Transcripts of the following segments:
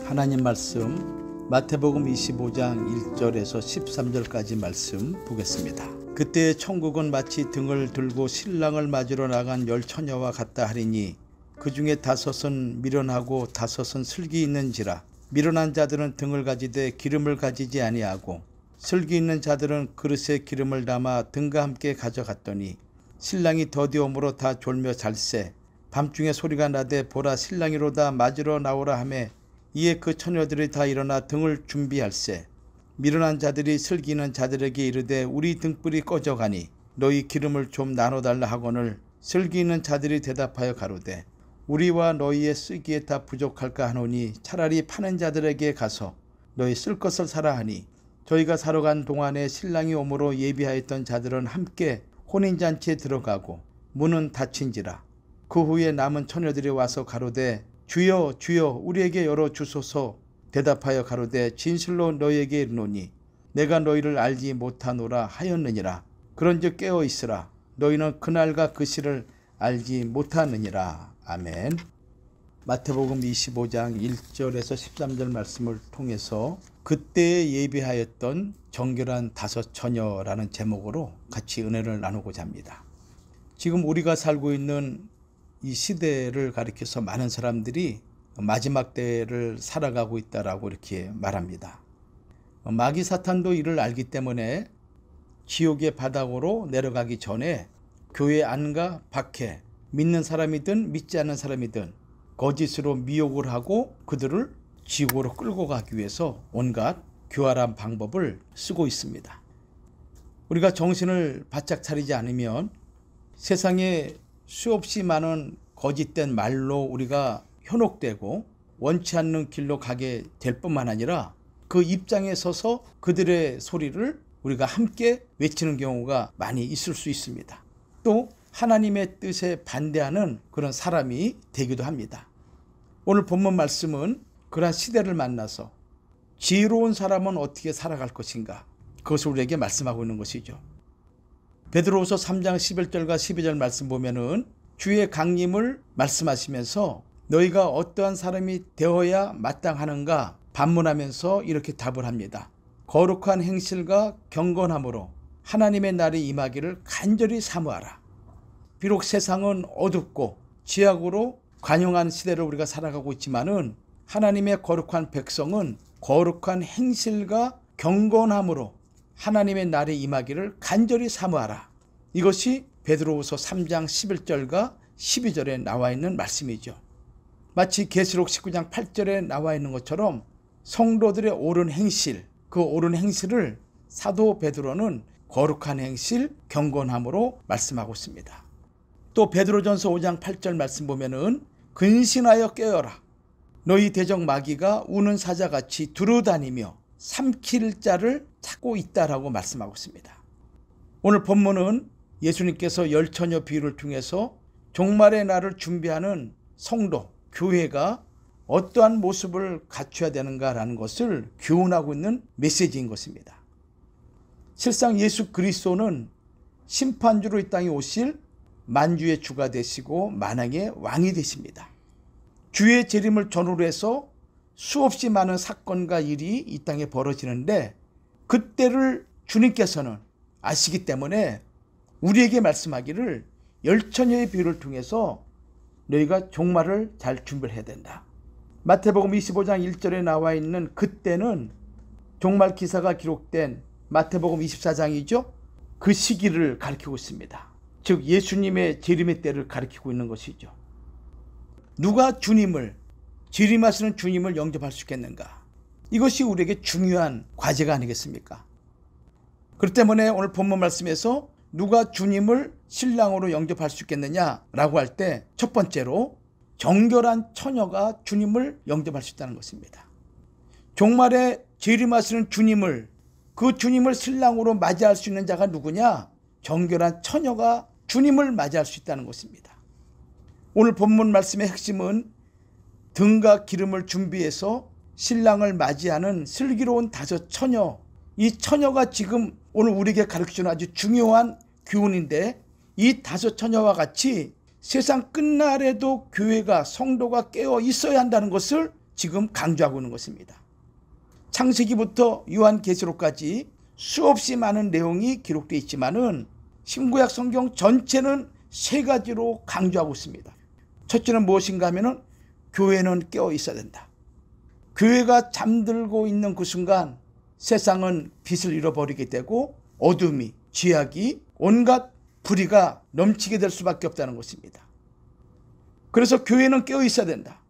하나님 말씀 마태복음 25장 1절에서 13절까지 말씀 보겠습니다. 그때 천국은 마치 등을 들고 신랑을 맞으러 나간 10 처녀와 같다 하리니 그 중에 5은 미련하고 5은 슬기 있는지라. 미련한 자들은 등을 가지되 기름을 가지지 아니하고 슬기 있는 자들은 그릇에 기름을 담아 등과 함께 가져갔더니 신랑이 더디옴으로 다 졸며 잘세. 밤중에 소리가 나되 보라 신랑이로다 맞으러 나오라 하매 이에 그 처녀들이 다 일어나 등을 준비할세. 미련한 자들이 슬기 있는 자들에게 이르되 우리 등불이 꺼져가니 너희 기름을 좀 나눠달라 하거늘 슬기 있는 자들이 대답하여 가로되 우리와 너희의 쓰기에 다 부족할까 하노니 차라리 파는 자들에게 가서 너희 쓸 것을 사라 하니 저희가 사러 간 동안에 신랑이 오므로 예비하였던 자들은 함께 혼인잔치에 들어가고 문은 닫힌지라. 그 후에 남은 처녀들이 와서 가로되 주여 주여 우리에게 열어주소서. 대답하여 가로되 진실로 너희에게 이르노니 내가 너희를 알지 못하노라 하였느니라. 그런즉 깨어 있으라. 너희는 그날과 그 시를 알지 못하느니라. 아멘. 마태복음 25장 1절에서 13절 말씀을 통해서 그때에 예비하였던 정결한 5 처녀라는 제목으로 같이 은혜를 나누고자 합니다. 지금 우리가 살고 있는 이 시대를 가리켜서 많은 사람들이 마지막 때를 살아가고 있다라고 이렇게 말합니다. 마귀 사탄도 이를 알기 때문에 지옥의 바닥으로 내려가기 전에 교회 안과 밖에 믿는 사람이든 믿지 않는 사람이든 거짓으로 미혹을 하고 그들을 지옥으로 끌고 가기 위해서 온갖 교활한 방법을 쓰고 있습니다. 우리가 정신을 바짝 차리지 않으면 세상에 수없이 많은 거짓된 말로 우리가 현혹되고 원치 않는 길로 가게 될 뿐만 아니라 그 입장에 서서 그들의 소리를 우리가 함께 외치는 경우가 많이 있을 수 있습니다. 또 하나님의 뜻에 반대하는 그런 사람이 되기도 합니다. 오늘 본문 말씀은 그러한 시대를 만나서 지혜로운 사람은 어떻게 살아갈 것인가, 그것을 우리에게 말씀하고 있는 것이죠. 베드로후서 3장 11절과 12절 말씀 보면은 주의 강림을 말씀하시면서 너희가 어떠한 사람이 되어야 마땅하는가 반문하면서 이렇게 답을 합니다. 거룩한 행실과 경건함으로 하나님의 날이 임하기를 간절히 사모하라. 비록 세상은 어둡고 지약으로 관용한 시대를 우리가 살아가고 있지만은 하나님의 거룩한 백성은 거룩한 행실과 경건함으로 하나님의 날이 임하기를 간절히 사모하라. 이것이 베드로후서 3장 11절과 12절에 나와 있는 말씀이죠. 마치 계시록 19장 8절에 나와 있는 것처럼 성도들의 옳은 행실, 그 옳은 행실을 사도 베드로는 거룩한 행실, 경건함으로 말씀하고 있습니다. 또 베드로전서 5장 8절 말씀 보면은 근신하여 깨어라. 너희 대적 마귀가 우는 사자같이 두루다니며 삼킬 자를 찾고 있다라고 말씀하고 있습니다. 오늘 본문은 예수님께서 10 처녀 비유를 통해서 종말의 날을 준비하는 성도, 교회가 어떠한 모습을 갖춰야 되는가라는 것을 교훈하고 있는 메시지인 것입니다. 실상 예수 그리스도는 심판주로 이 땅에 오실 만주의 주가 되시고 만왕의 왕이 되십니다. 주의 재림을 전후로 해서 수없이 많은 사건과 일이 이 땅에 벌어지는데 그때를 주님께서는 아시기 때문에 우리에게 말씀하기를 10 처녀의 비유를 통해서 너희가 종말을 잘 준비를 해야 된다. 마태복음 25장 1절에 나와 있는 그때는 종말 기사가 기록된 마태복음 24장이죠. 그 시기를 가리키고 있습니다. 즉 예수님의 재림의 때를 가리키고 있는 것이죠. 누가 주님을, 재림하시는 주님을 영접할 수 있겠는가? 이것이 우리에게 중요한 과제가 아니겠습니까? 그렇기 때문에 오늘 본문 말씀에서 누가 주님을 신랑으로 영접할 수 있겠느냐라고 할 때 첫 번째로 정결한 처녀가 주님을 영접할 수 있다는 것입니다. 종말에 재림하시는 주님을, 그 주님을 신랑으로 맞이할 수 있는 자가 누구냐? 정결한 처녀가 주님을 맞이할 수 있다는 것입니다. 오늘 본문 말씀의 핵심은 등과 기름을 준비해서 신랑을 맞이하는 슬기로운 5 처녀, 이 처녀가 지금 오늘 우리에게 가르쳐주는 아주 중요한 교훈인데 이 5 처녀와 같이 세상 끝날에도 교회가, 성도가 깨어 있어야 한다는 것을 지금 강조하고 있는 것입니다. 창세기부터 요한계시록까지 수없이 많은 내용이 기록되어 있지만은 신구약 성경 전체는 세 가지로 강조하고 있습니다. 첫째는 무엇인가 하면은 교회는 깨어 있어야 된다. 교회가 잠들고 있는 그 순간 세상은 빛을 잃어버리게 되고 어둠이, 죄악이, 온갖 불의가 넘치게 될 수밖에 없다는 것입니다. 그래서 교회는 깨어 있어야 된다.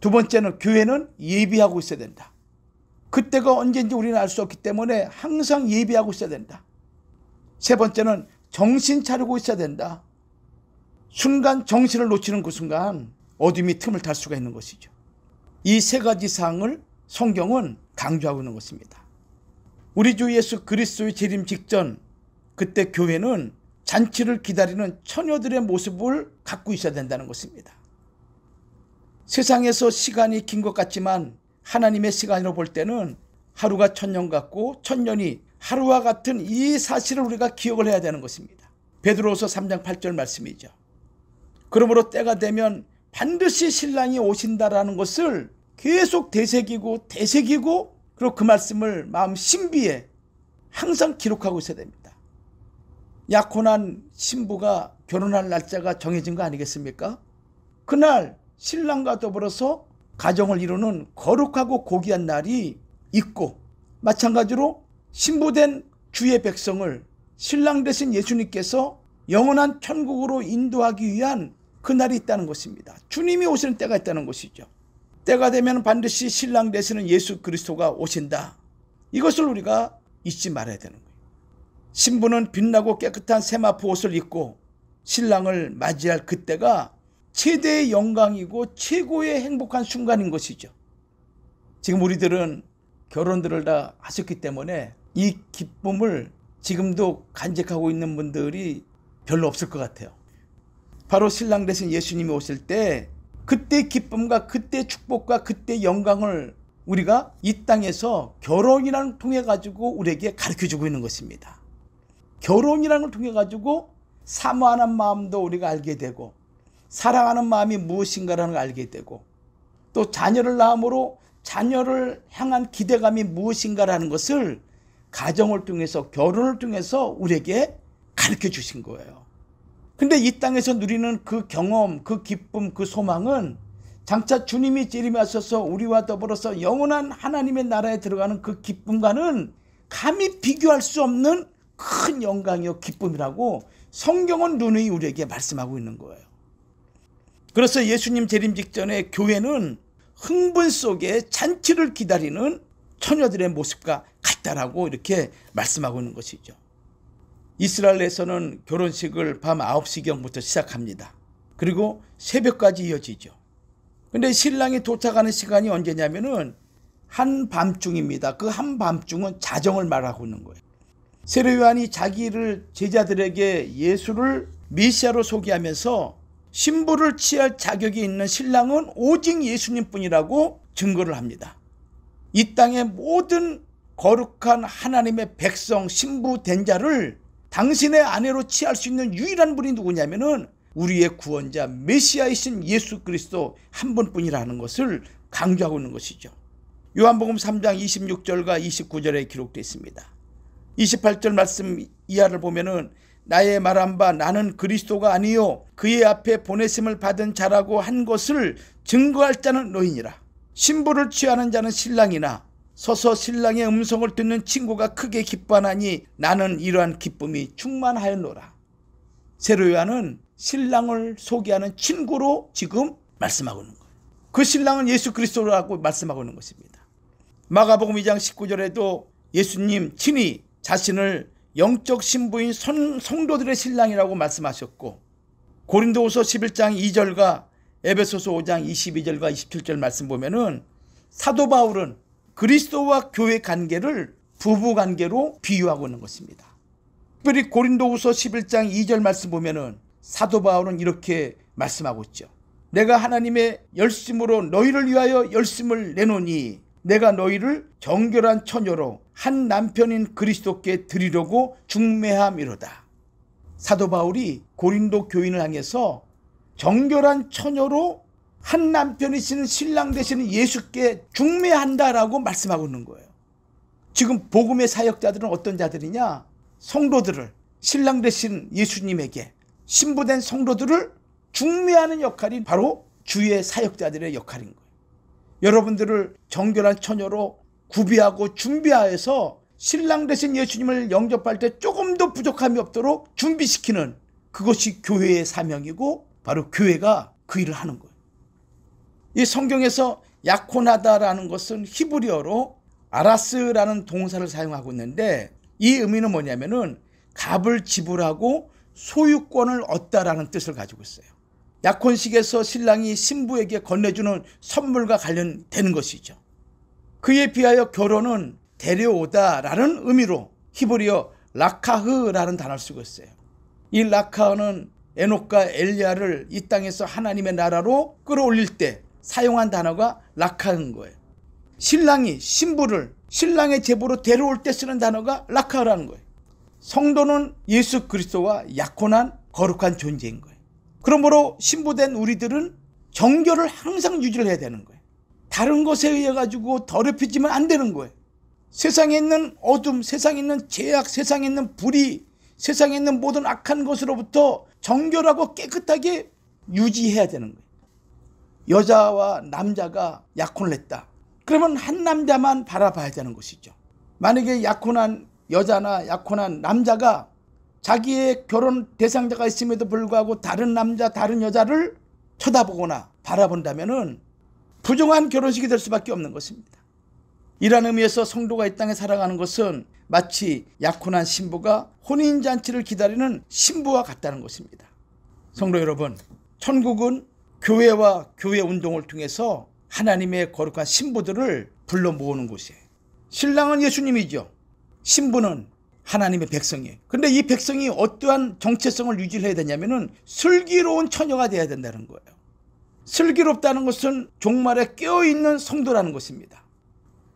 두 번째는 교회는 예비하고 있어야 된다. 그때가 언제인지 우리는 알 수 없기 때문에 항상 예비하고 있어야 된다. 세 번째는 정신 차리고 있어야 된다. 순간 정신을 놓치는 그 순간 어둠이 틈을 탈 수가 있는 것이죠. 이 세 가지 사항을 성경은 강조하고 있는 것입니다. 우리 주 예수 그리스도의 재림 직전 그때 교회는 잔치를 기다리는 처녀들의 모습을 갖고 있어야 된다는 것입니다. 세상에서 시간이 긴 것 같지만 하나님의 시간으로 볼 때는 하루가 천년 같고 천년이 하루와 같은 이 사실을 우리가 기억을 해야 되는 것입니다. 베드로후서 3장 8절 말씀이죠. 그러므로 때가 되면 반드시 신랑이 오신다라는 것을 계속 되새기고 그리고 그 말씀을 마음 신비에 항상 기록하고 있어야 됩니다. 약혼한 신부가 결혼할 날짜가 정해진 거 아니겠습니까? 그날 신랑과 더불어서 가정을 이루는 거룩하고 고귀한 날이 있고, 마찬가지로 신부된 주의 백성을 신랑 되신 예수님께서 영원한 천국으로 인도하기 위한 그날이 있다는 것입니다. 주님이 오시는 때가 있다는 것이죠. 때가 되면 반드시 신랑 되시는 예수 그리스도가 오신다. 이것을 우리가 잊지 말아야 되는 거예요. 신부는 빛나고 깨끗한 세마포 옷을 입고 신랑을 맞이할 그때가 최대의 영광이고 최고의 행복한 순간인 것이죠. 지금 우리들은 결혼들을 다 하셨기 때문에 이 기쁨을 지금도 간직하고 있는 분들이 별로 없을 것 같아요. 바로 신랑 되신 예수님이 오실 때 그때 기쁨과 그때 축복과 그때 영광을 우리가 이 땅에서 결혼이라는 통해 가지고 우리에게 가르쳐주고 있는 것입니다. 결혼이라는 걸 통해 가지고 사모하는 마음도 우리가 알게 되고 사랑하는 마음이 무엇인가라는 걸 알게 되고 또 자녀를 낳음으로 자녀를 향한 기대감이 무엇인가라는 것을 가정을 통해서 결혼을 통해서 우리에게 가르쳐 주신 거예요. 근데 이 땅에서 누리는 그 경험, 그 기쁨, 그 소망은 장차 주님이 재림하셔서 우리와 더불어서 영원한 하나님의 나라에 들어가는 그 기쁨과는 감히 비교할 수 없는 큰 영광이요 기쁨이라고 성경은 누누이 우리에게 말씀하고 있는 거예요. 그래서 예수님 재림 직전에 교회는 흥분 속에 잔치를 기다리는 처녀들의 모습과 같다라고 이렇게 말씀하고 있는 것이죠. 이스라엘에서는 결혼식을 밤 9시경부터 시작합니다. 그리고 새벽까지 이어지죠. 근데 신랑이 도착하는 시간이 언제냐면은 한밤중입니다. 그 한밤중은 자정을 말하고 있는 거예요. 세례 요한이 자기를 제자들에게 예수를 메시아로 소개하면서 신부를 취할 자격이 있는 신랑은 오직 예수님뿐이라고 증거를 합니다. 이 땅의 모든 거룩한 하나님의 백성 신부 된 자를 당신의 아내로 취할 수 있는 유일한 분이 누구냐면은 우리의 구원자 메시아이신 예수 그리스도 한 분뿐이라는 것을 강조하고 있는 것이죠. 요한복음 3장 26절과 29절에 기록되어 있습니다. 28절 말씀 이하를 보면은 나의 말한 바 나는 그리스도가 아니요 그의 앞에 보내심을 받은 자라고 한 것을 증거할 자는 너희니라. 신부를 취하는 자는 신랑이나 서서 신랑의 음성을 듣는 친구가 크게 기뻐하나니 나는 이러한 기쁨이 충만하였노라. 세례 요한은 신랑을 소개하는 친구로 지금 말씀하고 있는 거예요. 그 신랑은 예수 그리스도라고 말씀하고 있는 것입니다. 마가복음 2장 19절에도 예수님 친히 자신을 영적 신부인 성도들의 신랑이라고 말씀하셨고 고린도후서 11장 2절과 에베소서 5장 22절과 27절 말씀 보면은 사도 바울은 그리스도와 교회 관계를 부부 관계로 비유하고 있는 것입니다. 특별히 고린도후서 11장 2절 말씀 보면은 사도 바울은 이렇게 말씀하고 있죠. 내가 하나님의 열심으로 너희를 위하여 열심을 내노니 내가 너희를 정결한 처녀로 한 남편인 그리스도께 드리려고 중매함이로다. 사도 바울이 고린도 교인을 향해서 정결한 처녀로 한 남편이시는 신랑 되시는 예수께 중매한다라고 말씀하고 있는 거예요. 지금 복음의 사역자들은 어떤 자들이냐? 성도들을, 신랑 되신 예수님에게 신부된 성도들을 중매하는 역할이 바로 주의 사역자들의 역할인 거예요. 여러분들을 정결한 처녀로 구비하고 준비하여서 신랑 되신 예수님을 영접할 때 조금도 부족함이 없도록 준비시키는, 그것이 교회의 사명이고 바로 교회가 그 일을 하는 거예요. 이 성경에서 약혼하다라는 것은 히브리어로 아라스라는 동사를 사용하고 있는데, 이 의미는 뭐냐면은 값을 지불하고 소유권을 얻다라는 뜻을 가지고 있어요. 약혼식에서 신랑이 신부에게 건네주는 선물과 관련되는 것이죠. 그에 비하여 결혼은 데려오다라는 의미로 히브리어 라카흐라는 단어를 쓰고 있어요. 이 라카흐는 에녹과 엘리야를 이 땅에서 하나님의 나라로 끌어올릴 때 사용한 단어가 라카흐인 거예요. 신랑이 신부를 신랑의 제보로 데려올 때 쓰는 단어가 라카흐라는 거예요. 성도는 예수 그리스도와 약혼한 거룩한 존재인 거예요. 그러므로 신부된 우리들은 정결을 항상 유지를 해야 되는 거예요. 다른 것에 의해 가지고 더럽혀지면 안 되는 거예요. 세상에 있는 어둠, 세상에 있는 죄악, 세상에 있는 불의, 세상에 있는 모든 악한 것으로부터 정결하고 깨끗하게 유지해야 되는 거예요. 여자와 남자가 약혼을 했다. 그러면 한 남자만 바라봐야 되는 것이죠. 만약에 약혼한 여자나 약혼한 남자가 자기의 결혼 대상자가 있음에도 불구하고 다른 남자, 다른 여자를 쳐다보거나 바라본다면은 부정한 결혼식이 될 수밖에 없는 것입니다. 이런 의미에서 성도가 이 땅에 살아가는 것은 마치 약혼한 신부가 혼인잔치를 기다리는 신부와 같다는 것입니다. 성도 여러분, 천국은 교회와 교회 운동을 통해서 하나님의 거룩한 신부들을 불러 모으는 곳이에요. 신랑은 예수님이죠. 신부는 하나님의 백성이에요. 그런데 이 백성이 어떠한 정체성을 유지해야 되냐면은 슬기로운 처녀가 되어야 된다는 거예요. 슬기롭다는 것은 종말에 깨어있는 성도라는 것입니다.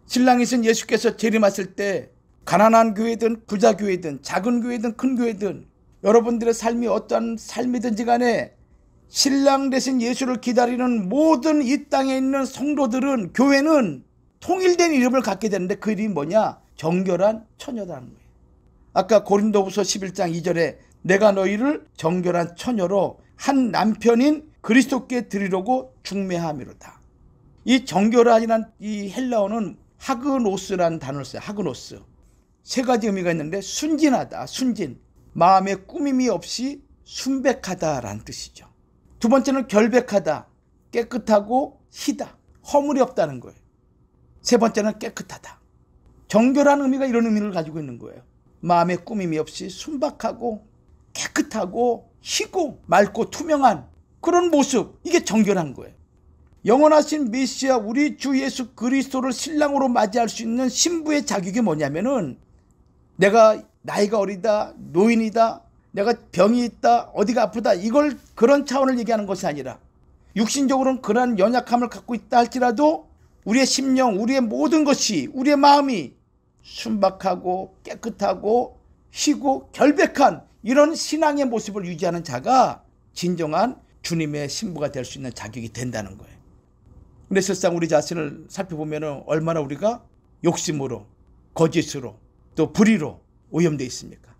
신랑이신 예수께서 재림하실 때 가난한 교회든 부자 교회든 작은 교회든 큰 교회든 여러분들의 삶이 어떠한 삶이든지 간에 신랑 되신 예수를 기다리는 모든 이 땅에 있는 성도들은, 교회는 통일된 이름을 갖게 되는데 그 이름이 뭐냐? 정결한 처녀라는 거예요. 아까 고린도후서 11장 2절에 내가 너희를 정결한 처녀로 한 남편인 그리스도께 드리려고 중매함이로다. 이 정결한이란 이 헬라어는 하그노스라는 단어를 써요. 하그노스. 세 가지 의미가 있는데 순진하다, 순진, 마음에 꾸밈이 없이 순백하다라는 뜻이죠. 두 번째는 결백하다, 깨끗하고 희다, 허물이 없다는 거예요. 세 번째는 깨끗하다. 정결한 의미가 이런 의미를 가지고 있는 거예요. 마음에 꾸밈이 없이 순박하고 깨끗하고 희고 맑고 투명한 그런 모습, 이게 정결한 거예요. 영원하신 메시아 우리 주 예수 그리스도를 신랑으로 맞이할 수 있는 신부의 자격이 뭐냐면은 내가 나이가 어리다, 노인이다, 내가 병이 있다, 어디가 아프다, 이걸 그런 차원을 얘기하는 것이 아니라 육신적으로는 그러한 연약함을 갖고 있다 할지라도 우리의 심령, 우리의 모든 것이, 우리의 마음이 순박하고 깨끗하고 희고 결백한 이런 신앙의 모습을 유지하는 자가 진정한 주님의 신부가 될 수 있는 자격이 된다는 거예요. 근데 실상 우리 자신을 살펴보면 얼마나 우리가 욕심으로, 거짓으로, 또 불의로 오염되어 있습니까?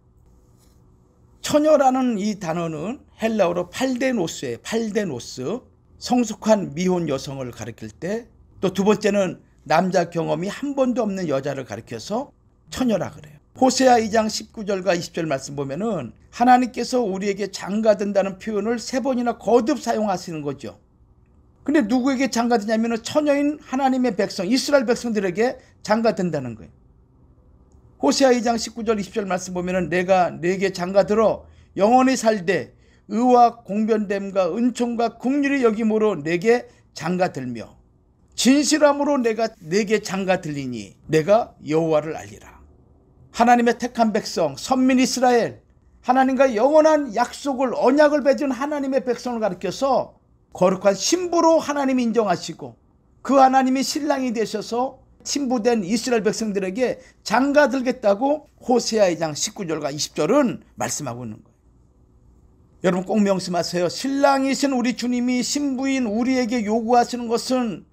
처녀라는 이 단어는 헬라어로 팔데노스예요. 팔데노스. 성숙한 미혼 여성을 가리킬 때, 또 두 번째는 남자 경험이 한 번도 없는 여자를 가리켜서 처녀라 그래요. 호세아 2장 19절과 20절 말씀 보면은 하나님께서 우리에게 장가든다는 표현을 3번이나 거듭 사용하시는 거죠. 근데 누구에게 장가드냐면 처녀인 하나님의 백성, 이스라엘 백성들에게 장가든다는 거예요. 호세아 2장 19절 20절 말씀 보면은 내가 네게 장가들어 영원히 살되 의와 공변됨과 은총과 긍휼이 여김으로 내게 장가들며 진실함으로 내가 네게 장가들리니 내가 여호와를 알리라. 하나님의 택한 백성, 선민 이스라엘, 하나님과 영원한 약속을, 언약을 맺은 하나님의 백성을 가리켜서 거룩한 신부로 하나님이 인정하시고 그 하나님이 신랑이 되셔서 신부된 이스라엘 백성들에게 장가들겠다고 호세아 2장 19절과 20절은 말씀하고 있는 거예요. 여러분 꼭 명심하세요. 신랑이신 우리 주님이 신부인 우리에게 요구하시는 것은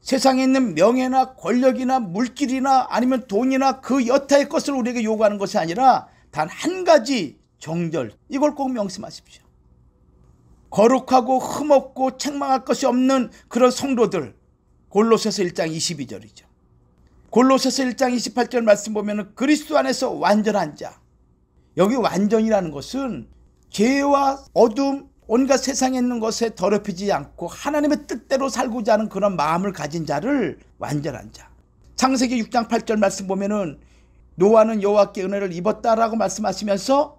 세상에 있는 명예나 권력이나 물질이나 아니면 돈이나 그 여타의 것을 우리에게 요구하는 것이 아니라 단 한 가지 정절, 이걸 꼭 명심하십시오. 거룩하고 흠없고 책망할 것이 없는 그런 성도들, 골로새서 1장 22절이죠. 골로새서 1장 28절 말씀 보면 그리스도 안에서 완전한 자, 여기 완전이라는 것은 죄와 어둠, 온갖 세상에 있는 것에 더럽히지 않고 하나님의 뜻대로 살고자 하는 그런 마음을 가진 자를 완전한 자. 창세기 6장 8절 말씀 보면은 노아는 여호와께 은혜를 입었다라고 말씀하시면서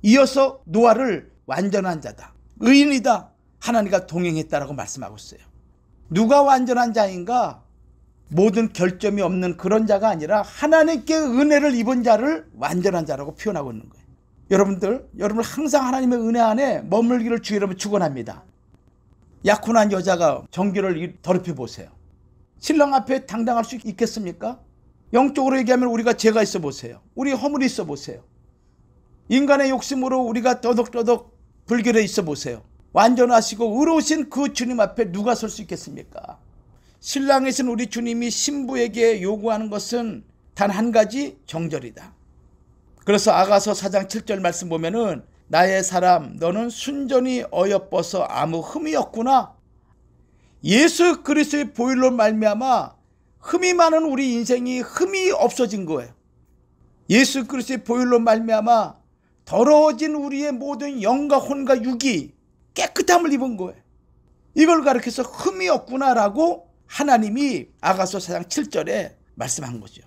이어서 노아를 완전한 자다, 의인이다, 하나님과 동행했다라고 말씀하고 있어요. 누가 완전한 자인가? 모든 결점이 없는 그런 자가 아니라 하나님께 은혜를 입은 자를 완전한 자라고 표현하고 있는 거예요. 여러분 항상 하나님의 은혜 안에 머물기를 주 여러분 축원합니다. 약혼한 여자가 정결을 더럽혀 보세요. 신랑 앞에 당당할 수 있겠습니까? 영적으로 얘기하면 우리가 죄가 있어 보세요. 우리 허물이 있어 보세요. 인간의 욕심으로 우리가 더덕더덕 불결해 있어 보세요. 완전하시고 의로우신 그 주님 앞에 누가 설 수 있겠습니까? 신랑이신 우리 주님이 신부에게 요구하는 것은 단 한 가지 정절이다. 그래서 아가서 4장 7절 말씀 보면은 나의 사람 너는 순전히 어여뻐서 아무 흠이 없구나. 예수 그리스도의 보혈로 말미암아 흠이 많은 우리 인생이 흠이 없어진 거예요. 예수 그리스도의 보혈로 말미암아 더러워진 우리의 모든 영과 혼과 육이 깨끗함을 입은 거예요. 이걸 가르쳐서 흠이 없구나라고 하나님이 아가서 4장 7절에 말씀한 거죠.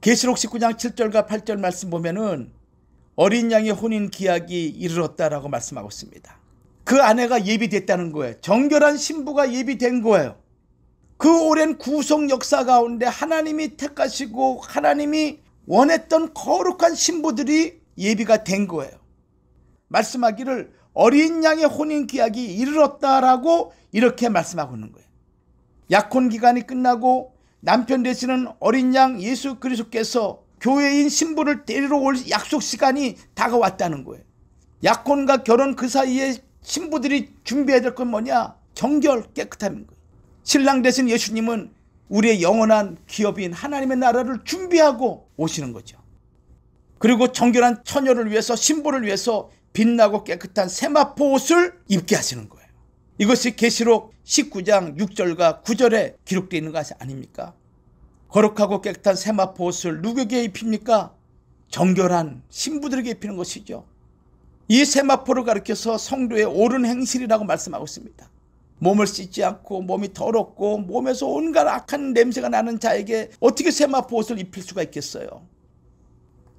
계시록 19장 7절과 8절 말씀 보면은 어린 양의 혼인 기약이 이르렀다라고 말씀하고 있습니다. 그 아내가 예비됐다는 거예요. 정결한 신부가 예비된 거예요. 그 오랜 구속 역사 가운데 하나님이 택하시고 하나님이 원했던 거룩한 신부들이 예비가 된 거예요. 말씀하기를 어린 양의 혼인 기약이 이르렀다라고 이렇게 말씀하고 있는 거예요. 약혼 기간이 끝나고 남편 되시는 어린 양 예수 그리스도께서 교회인 신부를 데리러 올 약속 시간이 다가왔다는 거예요. 약혼과 결혼 그 사이에 신부들이 준비해야 될 건 뭐냐? 정결, 깨끗함인 거예요. 신랑 되신 예수님은 우리의 영원한 기업인 하나님의 나라를 준비하고 오시는 거죠. 그리고 정결한 처녀를 위해서, 신부를 위해서 빛나고 깨끗한 세마포 옷을 입게 하시는 거예요. 이것이 계시록 19장 6절과 9절에 기록되어 있는 것이 아닙니까? 거룩하고 깨끗한 세마포 옷을 누구에게 입힙니까? 정결한 신부들에게 입히는 것이죠. 이 세마포를 가리켜서 성도의 옳은 행실이라고 말씀하고 있습니다. 몸을 씻지 않고 몸이 더럽고 몸에서 온갖 악한 냄새가 나는 자에게 어떻게 세마포 옷을 입힐 수가 있겠어요?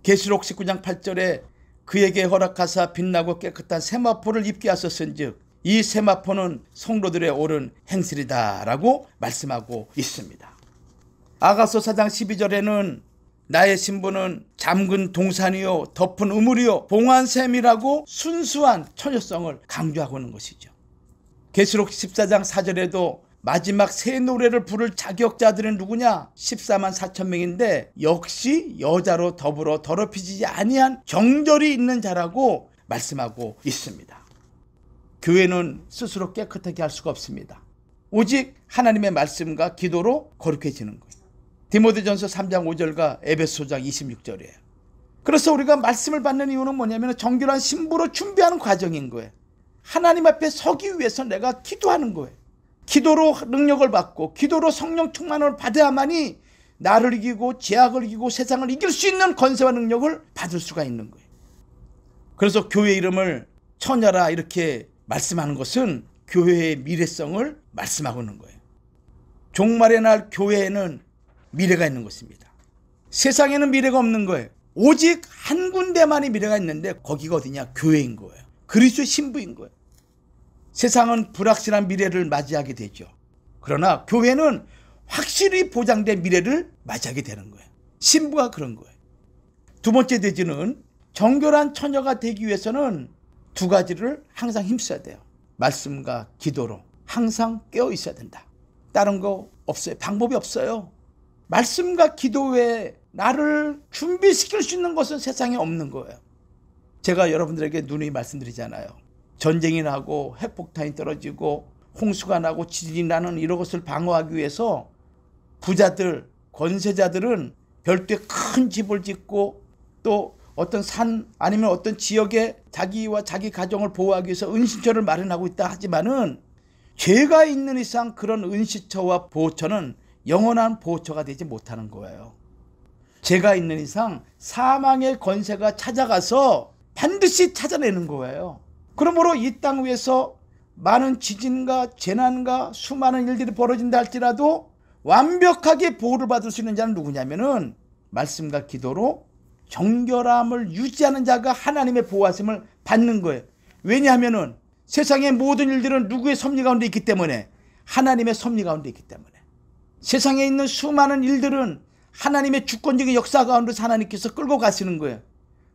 계시록 19장 8절에 그에게 허락하사 빛나고 깨끗한 세마포를 입게 하셨은즉 이 세마포는 성도들의 옳은 행실이다라고 말씀하고 있습니다. 아가서 4장 12절에는 나의 신부는 잠근 동산이요 덮은 우물이요 봉한 샘이라고 순수한 처녀성을 강조하고 있는 것이죠. 계시록 14장 4절에도 마지막 새 노래를 부를 자격자들은 누구냐? 14만 4천 명인데 역시 여자로 더불어 더럽히지 아니한 정절이 있는 자라고 말씀하고 있습니다. 교회는 스스로 깨끗하게 할 수가 없습니다. 오직 하나님의 말씀과 기도로 거룩해지는 거예요. 디모데전서 3장 5절과 에베소장 26절이에요. 그래서 우리가 말씀을 받는 이유는 뭐냐면 정결한 신부로 준비하는 과정인 거예요. 하나님 앞에 서기 위해서 내가 기도하는 거예요. 기도로 능력을 받고 기도로 성령 충만을 받아야만이 나를 이기고 죄악을 이기고 세상을 이길 수 있는 권세와 능력을 받을 수가 있는 거예요. 그래서 교회 이름을 처녀라 이렇게 말씀하는 것은 교회의 미래성을 말씀하고 있는 거예요. 종말의 날 교회에는 미래가 있는 것입니다. 세상에는 미래가 없는 거예요. 오직 한 군데만이 미래가 있는데 거기가 어디냐? 교회인 거예요. 그리스도의 신부인 거예요. 세상은 불확실한 미래를 맞이하게 되죠. 그러나 교회는 확실히 보장된 미래를 맞이하게 되는 거예요. 신부가 그런 거예요. 두 번째 대지는 정결한 처녀가 되기 위해서는 두 가지를 항상 힘써야 돼요. 말씀과 기도로 항상 깨어 있어야 된다. 다른 거 없어요. 방법이 없어요. 말씀과 기도 외에 나를 준비시킬 수 있는 것은 세상에 없는 거예요. 제가 여러분들에게 누누이 말씀드리잖아요. 전쟁이 나고 핵폭탄이 떨어지고 홍수가 나고 지진이 나는 이런 것을 방어하기 위해서 부자들, 권세자들은 별도의 큰 집을 짓고 또 어떤 산 아니면 어떤 지역에 자기와 자기 가정을 보호하기 위해서 은신처를 마련하고 있다 하지만은 죄가 있는 이상 그런 은신처와 보호처는 영원한 보호처가 되지 못하는 거예요. 죄가 있는 이상 사망의 권세가 찾아가서 반드시 찾아내는 거예요. 그러므로 이 땅 위에서 많은 지진과 재난과 수많은 일들이 벌어진다 할지라도 완벽하게 보호를 받을 수 있는 자는 누구냐면은 말씀과 기도로 정결함을 유지하는 자가 하나님의 보호하심을 받는 거예요. 왜냐하면은 세상의 모든 일들은 누구의 섭리 가운데 있기 때문에, 하나님의 섭리 가운데 있기 때문에. 세상에 있는 수많은 일들은 하나님의 주권적인 역사 가운데서 하나님께서 끌고 가시는 거예요.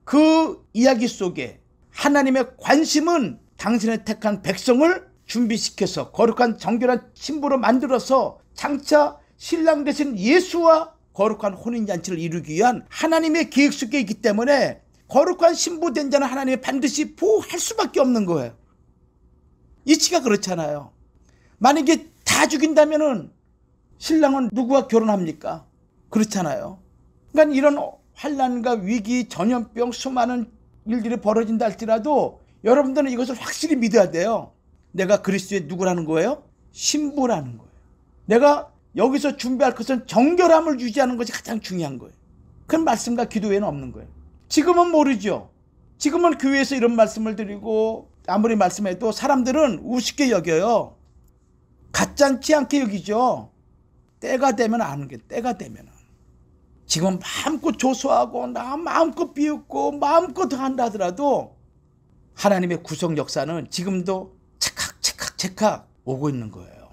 그 이야기 속에 하나님의 관심은 당신의 택한 백성을 준비시켜서 거룩한 정결한 신부로 만들어서 장차 신랑 되신 예수와 거룩한 혼인잔치를 이루기 위한 하나님의 계획 속에 있기 때문에 거룩한 신부 된 자는 하나님이 반드시 보호할 수밖에 없는 거예요. 이치가 그렇잖아요. 만약에 다 죽인다면은 신랑은 누구와 결혼합니까? 그렇잖아요. 그러니까 이런 환난과 위기, 전염병, 수많은 일들이 벌어진다 할지라도 여러분들은 이것을 확실히 믿어야 돼요. 내가 그리스도의 누구라는 거예요? 신부라는 거예요. 내가 여기서 준비할 것은 정결함을 유지하는 것이 가장 중요한 거예요. 그런 말씀과 기도 외에는 없는 거예요. 지금은 모르죠. 지금은 교회에서 이런 말씀을 드리고 아무리 말씀해도 사람들은 우습게 여겨요. 가짜지 않게 여기죠. 때가 되면 아는 게 때가 되면은. 지금 마음껏 조소하고 나 마음껏 비웃고 마음껏 한다 하더라도 하나님의 구속 역사는 지금도 체칵 오고 있는 거예요.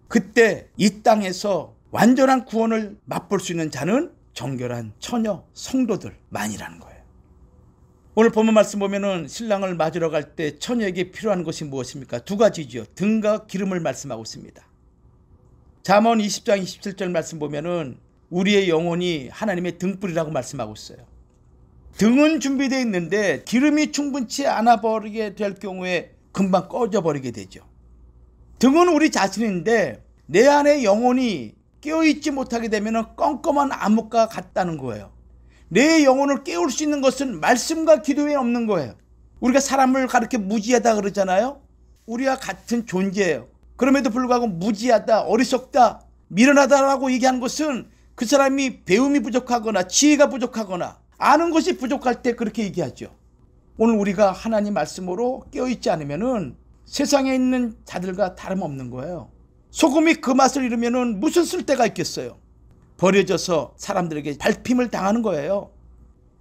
그때 이 땅에서 완전한 구원을 맛볼 수 있는 자는 정결한 처녀 성도들만이라는 거예요. 오늘 본문 말씀 보면은 신랑을 맞으러 갈 때 처녀에게 필요한 것이 무엇입니까? 두 가지죠. 등과 기름을 말씀하고 있습니다. 잠언 20장 27절 말씀 보면은 우리의 영혼이 하나님의 등불이라고 말씀하고 있어요. 등은 준비되어 있는데 기름이 충분치 않아 버리게 될 경우에 금방 꺼져버리게 되죠. 등은 우리 자신인데 내 안에 영혼이 깨어있지 못하게 되면 껌껌한 암흑과 같다는 거예요. 내 영혼을 깨울 수 있는 것은 말씀과 기도에 없는 거예요. 우리가 사람을 가르쳐 무지하다 그러잖아요. 우리와 같은 존재예요. 그럼에도 불구하고 무지하다, 어리석다, 미련하다라고 얘기한 것은 그 사람이 배움이 부족하거나 지혜가 부족하거나 아는 것이 부족할 때 그렇게 얘기하죠. 오늘 우리가 하나님 말씀으로 깨어있지 않으면은 세상에 있는 자들과 다름없는 거예요. 소금이 그 맛을 잃으면은 무슨 쓸데가 있겠어요. 버려져서 사람들에게 밟힘을 당하는 거예요.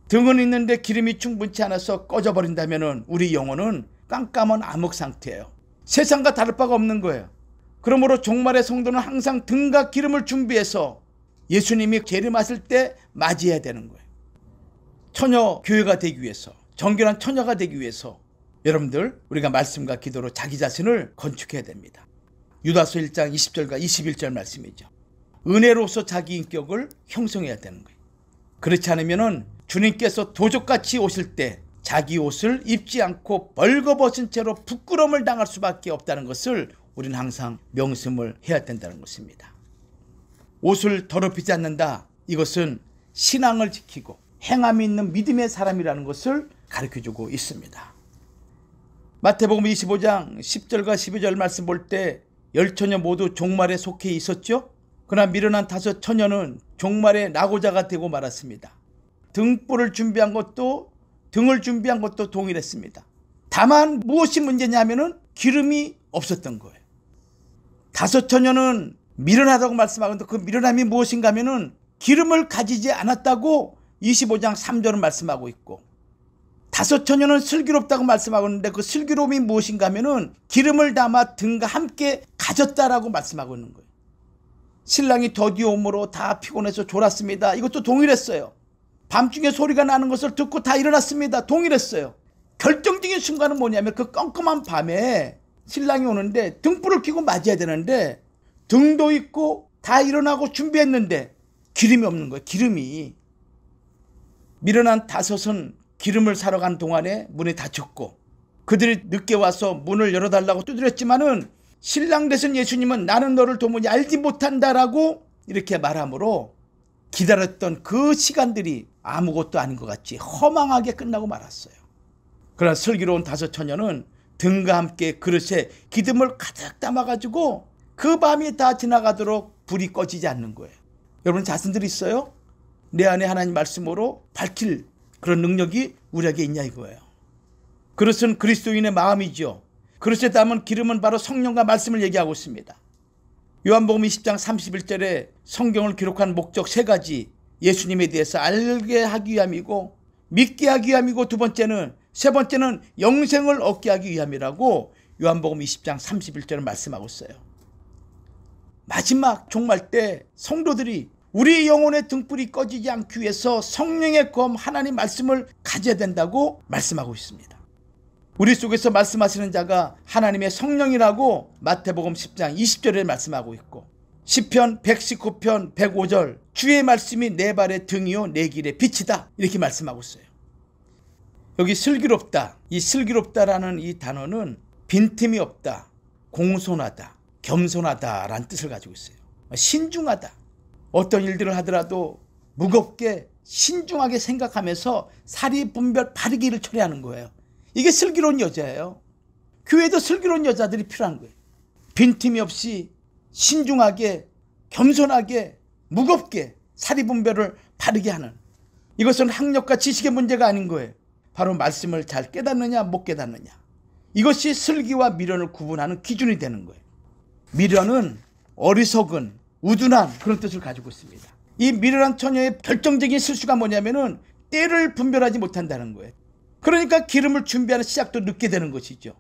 등은 있는데 기름이 충분치 않아서 꺼져버린다면은 우리 영혼은 깜깜한 암흑 상태예요. 세상과 다를 바가 없는 거예요. 그러므로 종말의 성도는 항상 등과 기름을 준비해서 예수님이 재림하실 때 맞이해야 되는 거예요. 처녀 교회가 되기 위해서, 정결한 처녀가 되기 위해서 여러분들 우리가 말씀과 기도로 자기 자신을 건축해야 됩니다. 유다서 1장 20절과 21절 말씀이죠. 은혜로서 자기 인격을 형성해야 되는 거예요. 그렇지 않으면 주님께서 도적같이 오실 때 자기 옷을 입지 않고 벌거벗은 채로 부끄러움을 당할 수밖에 없다는 것을 우리는 항상 명심을 해야 된다는 것입니다. 옷을 더럽히지 않는다. 이것은 신앙을 지키고 행함이 있는 믿음의 사람이라는 것을 가르쳐주고 있습니다. 마태복음 25장 10절과 12절 말씀 볼 때 10처녀 모두 종말에 속해 있었죠. 그러나 미련한 5처녀는 종말의 낙오자가 되고 말았습니다. 등불을 준비한 것도 등을 준비한 것도 동일했습니다. 다만 무엇이 문제냐면은 기름이 없었던 거예요. 5처녀는 미련하다고 말씀하는데 그 미련함이 무엇인가 하면은 기름을 가지지 않았다고 25장 3절은 말씀하고 있고 5처녀는 슬기롭다고 말씀하고 있는데 그 슬기로움이 무엇인가 하면은 기름을 담아 등과 함께 가졌다라고 말씀하고 있는 거예요. 신랑이 더디어 오므로 다 피곤해서 졸았습니다. 이것도 동일했어요. 밤중에 소리가 나는 것을 듣고 다 일어났습니다. 동일했어요. 결정적인 순간은 뭐냐면 그 껌껌한 밤에 신랑이 오는데 등불을 켜고 맞이해야 되는데 등도 있고 다 일어나고 준비했는데 기름이 없는 거예요. 기름이. 미련한 5은 기름을 사러 간 동안에 문이 닫혔고 그들이 늦게 와서 문을 열어달라고 두드렸지만은 신랑 되신 예수님은 나는 너를 도무지 알지 못한다라고 이렇게 말하므로 기다렸던 그 시간들이 아무것도 아닌 것 같이 허망하게 끝나고 말았어요. 그러나 슬기로운 다섯 처녀는 등과 함께 그릇에 기름을 가득 담아가지고 그 밤이 다 지나가도록 불이 꺼지지 않는 거예요. 여러분 자신들이 있어요? 내 안에 하나님 말씀으로 밝힐 그런 능력이 우리에게 있냐 이거예요. 그릇은 그리스도인의 마음이죠. 그릇에 담은 기름은 바로 성령과 말씀을 얘기하고 있습니다. 요한복음 20장 31절에 성경을 기록한 목적 세 가지, 예수님에 대해서 알게 하기 위함이고 믿게 하기 위함이고 세 번째는 영생을 얻게 하기 위함이라고 요한복음 20장 31절을 말씀하고 있어요. 마지막 종말 때 성도들이 우리 영혼의 등불이 꺼지지 않기 위해서 성령의 검 하나님 말씀을 가져야 된다고 말씀하고 있습니다. 우리 속에서 말씀하시는 자가 하나님의 성령이라고 마태복음 10장 20절에 말씀하고 있고 시편 119편 105절 주의 말씀이 내 발의 등이요 내 길의 빛이다 이렇게 말씀하고 있어요. 여기 슬기롭다, 이 슬기롭다라는 이 단어는 빈틈이 없다, 공손하다, 겸손하다라는 뜻을 가지고 있어요. 신중하다, 어떤 일들을 하더라도 무겁게 신중하게 생각하면서 사리분별 바르게 일을 처리하는 거예요. 이게 슬기로운 여자예요. 교회도 슬기로운 여자들이 필요한 거예요. 빈틈이 없이 신중하게 겸손하게 무겁게 사리분별을 바르게 하는, 이것은 학력과 지식의 문제가 아닌 거예요. 바로 말씀을 잘 깨닫느냐 못 깨닫느냐, 이것이 슬기와 미련을 구분하는 기준이 되는 거예요. 미련은 어리석은 우둔한 그런 뜻을 가지고 있습니다. 이 미련한 처녀의 결정적인 실수가 뭐냐면은 때를 분별하지 못한다는 거예요. 그러니까 기름을 준비하는 시작도 늦게 되는 것이죠.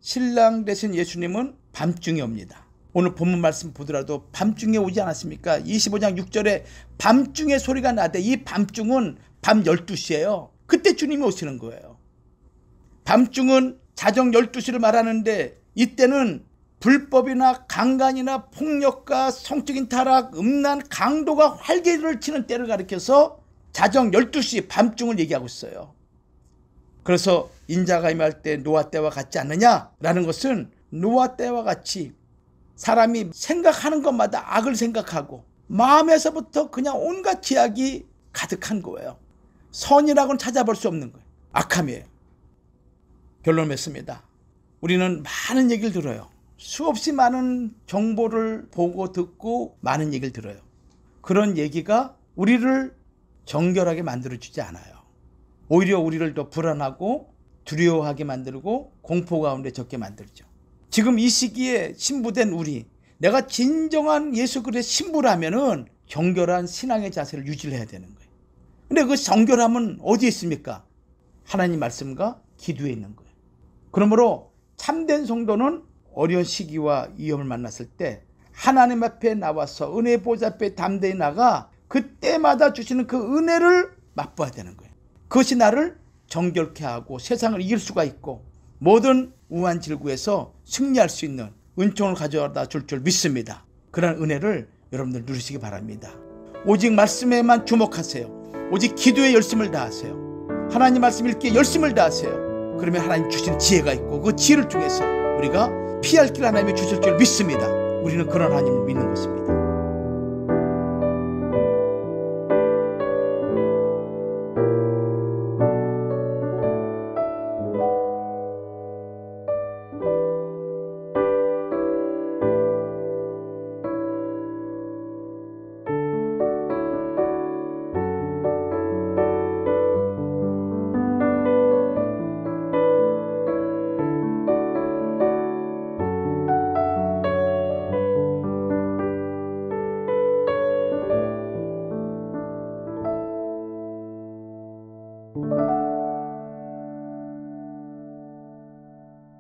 신랑 되신 예수님은 밤중에 옵니다. 오늘 본문 말씀 보더라도 밤중에 오지 않았습니까? 25장 6절에 밤중에 소리가 나되, 이 밤중은 밤 12시예요. 그때 주님이 오시는 거예요. 밤중은 자정 12시를 말하는데 이때는 불법이나 강간이나 폭력과 성적인 타락, 음란, 강도가 활개를 치는 때를 가리켜서 자정 12시 밤중을 얘기하고 있어요. 그래서 인자가 임할 때 노아 때와 같지 않느냐라는 것은 노아 때와 같이 사람이 생각하는 것마다 악을 생각하고 마음에서부터 그냥 온갖 죄악이 가득한 거예요. 선이라고는 찾아볼 수 없는 거예요. 악함이에요. 결론 맺습니다. 우리는 많은 얘기를 들어요. 수없이 많은 정보를 보고 듣고 많은 얘기를 들어요. 그런 얘기가 우리를 정결하게 만들어주지 않아요. 오히려 우리를 더 불안하고 두려워하게 만들고 공포 가운데 적게 만들죠. 지금 이 시기에 신부된 우리, 내가 진정한 예수 그리스도의 신부라면은 정결한 신앙의 자세를 유지를 해야 되는 거예요. 근데 그 정결함은 어디에 있습니까? 하나님 말씀과 기도에 있는 거예요. 그러므로 참된 성도는 어려운 시기와 위험을 만났을 때 하나님 앞에 나와서 은혜 보좌 앞에 담대히 나가 그때마다 주시는 그 은혜를 맛봐야 되는 거예요. 그것이 나를 정결케 하고 세상을 이길 수가 있고 모든 우한 질구에서 승리할 수 있는 은총을 가져다 줄 줄 믿습니다. 그런 은혜를 여러분들 누리시기 바랍니다. 오직 말씀에만 주목하세요. 오직 기도에 열심을 다하세요. 하나님 말씀 읽기에 열심을 다하세요. 그러면 하나님 주신 지혜가 있고 그 지혜를 통해서 우리가 피할 길 하나님이 주실 줄 믿습니다. 우리는 그런 하나님을 믿는 것입니다.